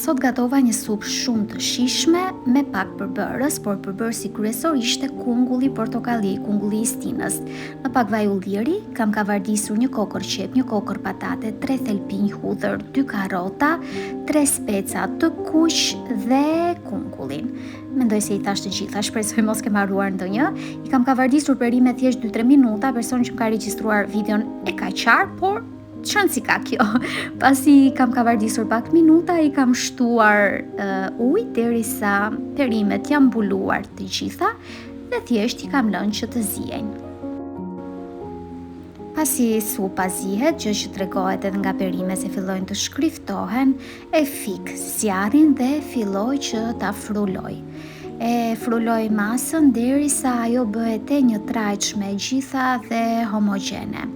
Sot gatova një supë shumë të shijshme me pak përbërës, por përbërësi kryesor ishte kungulli portokalli, kungulli i stinës. Në pak vaj ulliri, kam kavardisur një kokër qep, një kokër patate, 3 thelpinj hudhër, 2 karrota, 3 speca të kuq dhe kungullin. Mendoj se i thash të gjitha, shpresoj mos ke marruar ndonjë. I kam kavardisur perime thjesht 2-3 minuta, personi që më ka regjistruar videon e ka qarë, por çan si ka kjo. Pasi kam kavardisur pak minuta, i kam shtuar ujë derisa perimet janë mbuluar të gjitha dhe thjesht i kam lënë që të zihen. Pasi supa zihet, gjë që tregohet edhe nga perimet se fillojnë të shkriftohen, e fik zjarrin dhe filloj që ta fruloj. E fruloj masën derisa ajo bëhet e njëtrajtshme e gjitha dhe homogjene.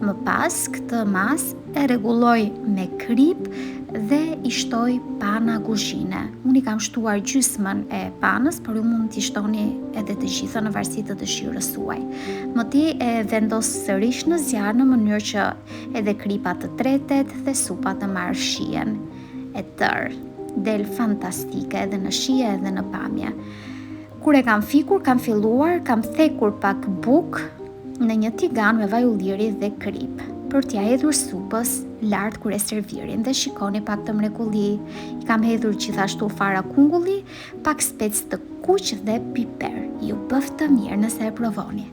Më pas këtë masë e rregulloj me krip dhe i shtoj pana kuzhine. Unë i kam shtuar gjysmën e panës, por ju mund t'i shtoni edhe të gjitha në varësi të dëshirës suaj. Mëti e vendos sërish në zjarr në mënyrë që edhe kripat të tretet dhe supa të marrë shijen e tërë. Del fantastike edhe në shije edhe në pamje. Kur e kam fikur, kam filluar, kam thekur pak bukë në një tigan me vaj ulliri dhe krip, për t'ja hedhur supës lart kur e servirin dhe shikoni pak të mrekulli. I kam hedhur gjithashtu fara kungulli, pak spec të kuq dhe piper. Ju bëf të mirë nëse e provoni.